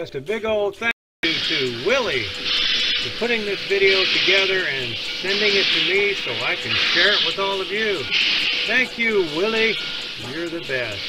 Just a big old thank you to Willie for putting this video together and sending it to me so I can share it with all of you. Thank you, Willie. You're the best.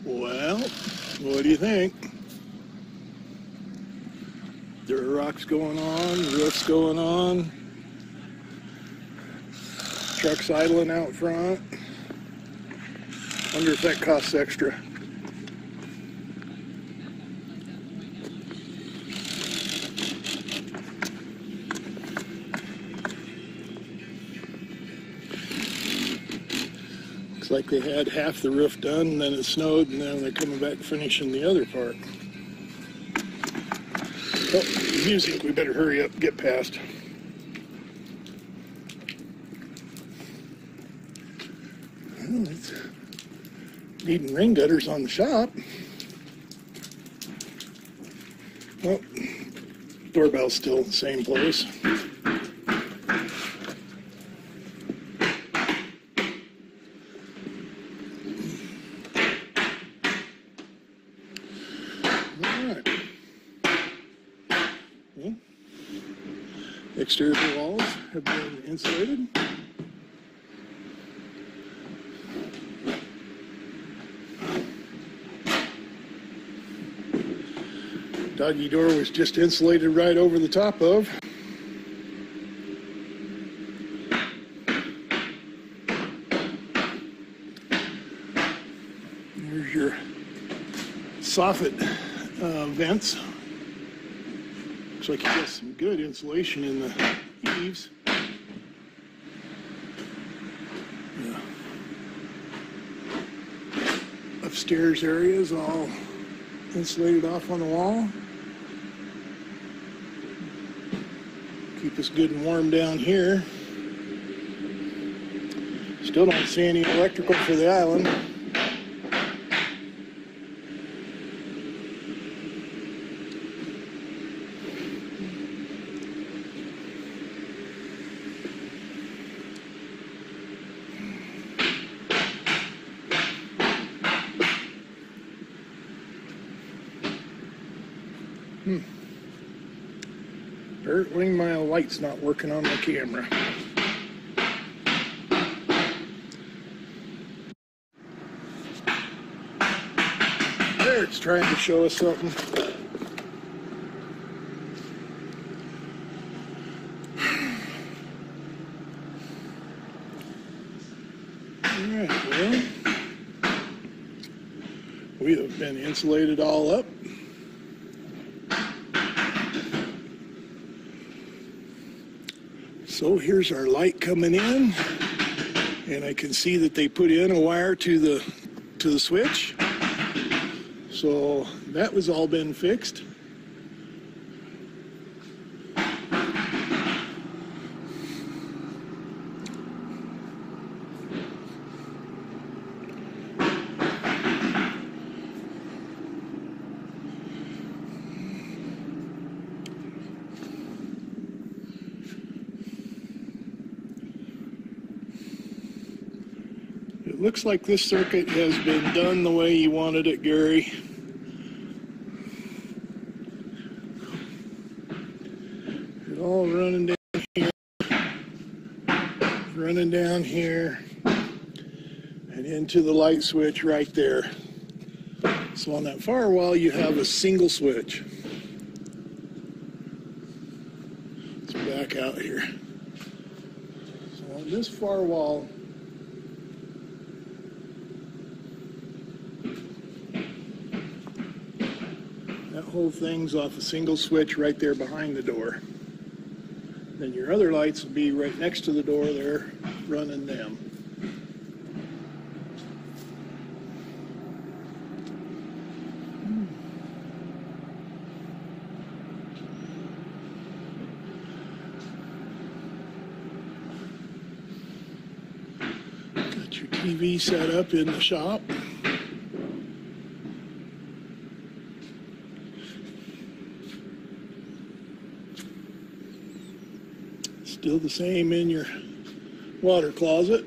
Well, what do you think? There are rocks going on, roofs going on, trucks idling out front. Wonder if that costs extra. Looks like they had half the roof done, and then it snowed, and then they're coming back finishing the other part. Oh, music, we better hurry up, get past. Well, it's needing rain gutters on the shop. Well, doorbell's still in the same place. Exterior walls have been insulated. Doggy door was just insulated right over the top of. There's your soffit vents. Looks like you got some good insulation in the eaves. Yeah. Upstairs area is all insulated off on the wall. Keep us good and warm down here. Still don't see any electrical for the island. Apparently my light's not working on my camera. There, it's trying to show us something. Alright, well, we have been insulated all up. So here's our light coming in, and I can see that they put in a wire to the switch. So that was all been fixed. It looks like this circuit has been done the way you wanted it, Gary. It's all running down here, and into the light switch right there. So on that far wall, you have a single switch. Let's back out here. So on this far wall, that whole thing's off a single switch right there behind the door. Then your other lights will be right next to the door there, running them. Got your TV set up in the shop. Still the same in your water closet.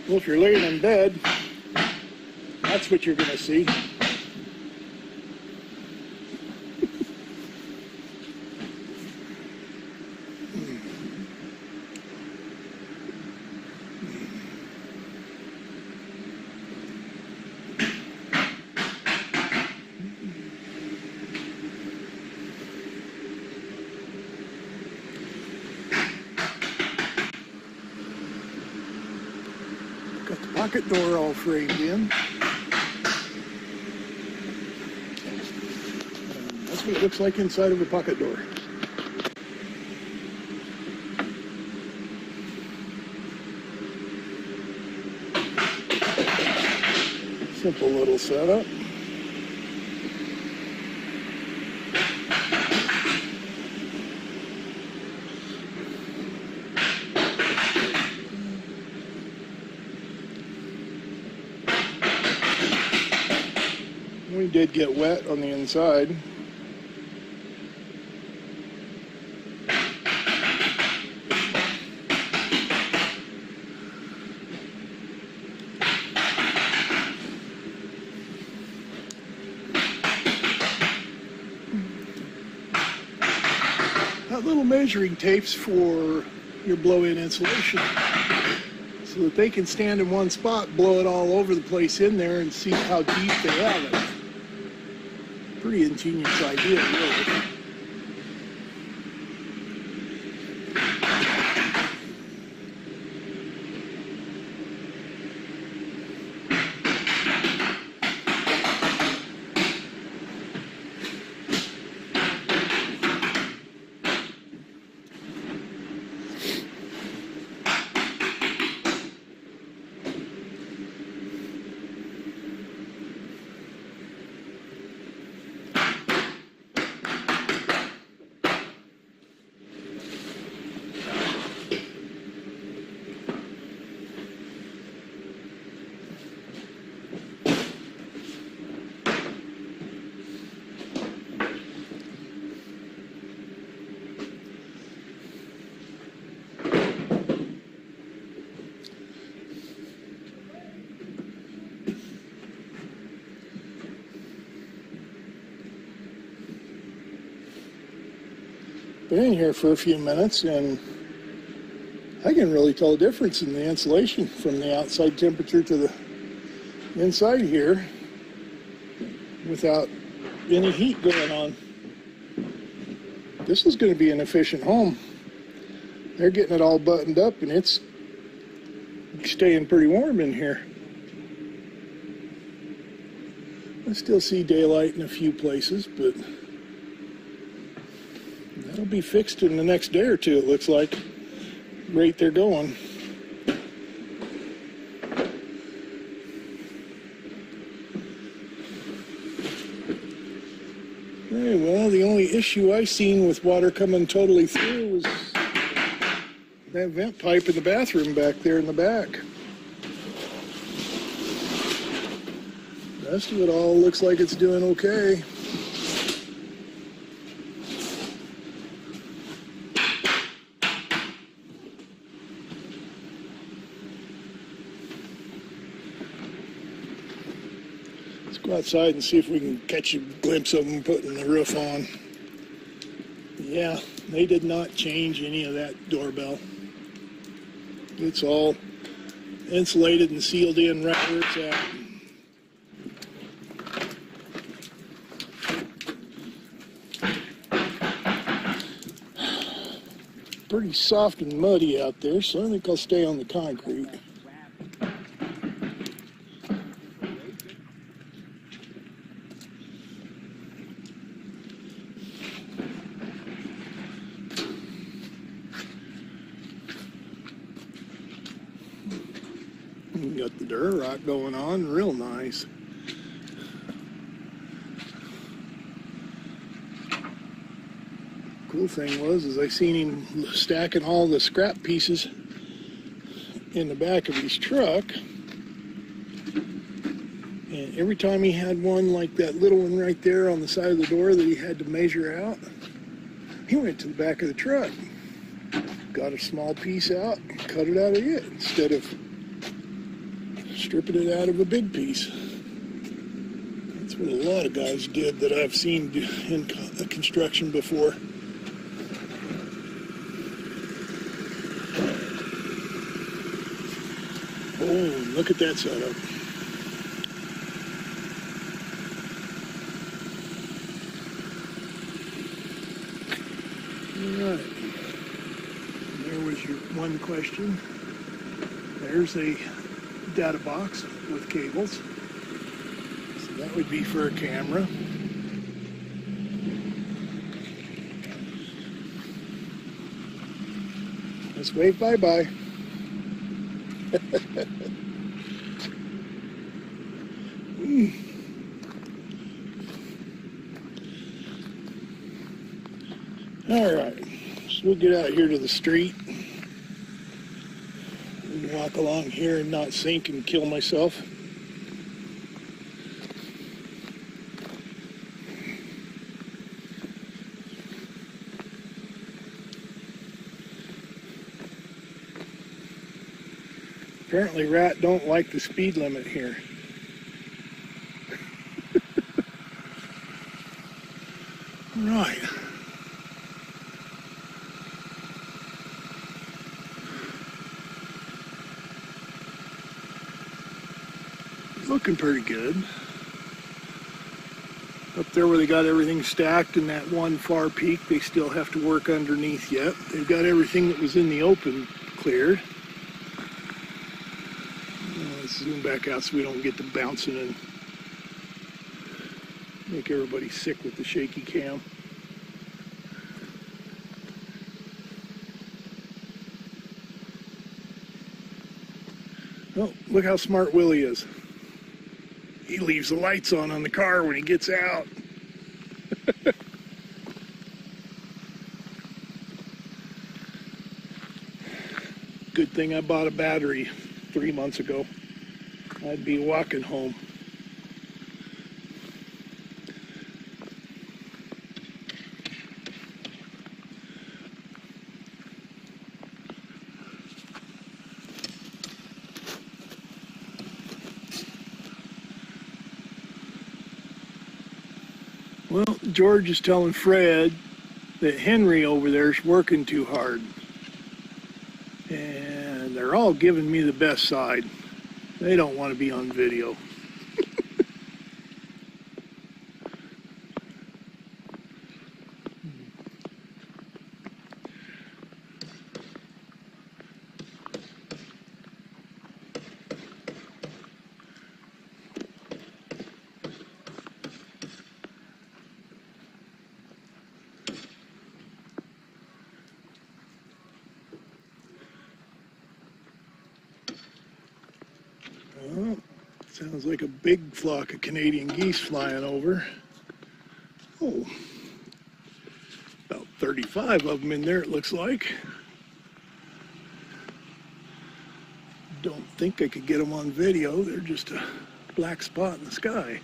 Well, if you're laying in bed, that's what you're going to see. Got the pocket door all framed in. That's what it looks like inside of a pocket door. Simple little setup. We did get wet on the inside. That little measuring tape's for your blow-in insulation, so that they can stand in one spot, blow it all over the place in there, and see how deep they have it. Pretty ingenious idea, really. Been in here for a few minutes, and I can really tell a difference in the insulation from the outside temperature to the inside here without any heat going on. This is going to be an efficient home. They're getting it all buttoned up, and it's staying pretty warm in here. I still see daylight in a few places, but that'll be fixed in the next day or two, it looks like. Rate they're going. Okay, well, the only issue I seen with water coming totally through was that vent pipe in the bathroom back there in the back. The rest of it all looks like it's doing okay. Go outside and see if we can catch a glimpse of them putting the roof on. Yeah, they did not change any of that doorbell. It's all insulated and sealed in right where it's at. Pretty soft and muddy out there, so I think I'll stay on the concrete. You got the dirt rock going on, real nice. Cool thing was I seen him stacking all the scrap pieces in the back of his truck, and every time he had one like that little one right there on the side of the door that he had to measure out, he went to the back of the truck, got a small piece out, cut it out of it instead of stripping it out of a big piece. That's what a lot of guys did that I've seen in construction before. Oh, look at that setup. All right. There was your one question. There's a data box with cables. So that would be for a camera. Let's wave bye-bye. All right, so we'll get out here to the street. Walk along here and not sink and kill myself. Apparently Rat don't like the speed limit here. Right. Looking pretty good. Up there where they got everything stacked in that one far peak, they still have to work underneath yet. They've got everything that was in the open cleared. Let's zoom back out so we don't get them bouncing and make everybody sick with the shaky cam. Oh, look how smart Willie is. He leaves the lights on the car when he gets out. Good thing I bought a battery 3 months ago. I'd be walking home. Well, George is telling Fred that Henry over there is working too hard. And they're all giving me the best side. They don't want to be on video. Oh, sounds like a big flock of Canadian geese flying over. Oh, about 35 of them in there, it looks like. Don't think I could get them on video. They're just a black spot in the sky.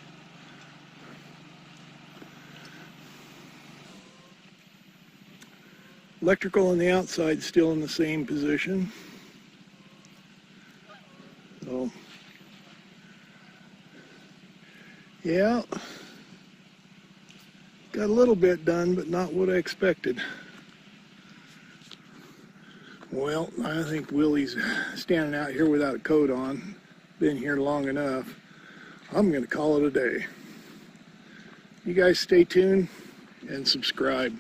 Electrical on the outside still in the same position. So, yeah, got a little bit done, but not what I expected. Well, I think Willie's standing out here without a coat on. Been here long enough. I'm going to call it a day. You guys stay tuned and subscribe.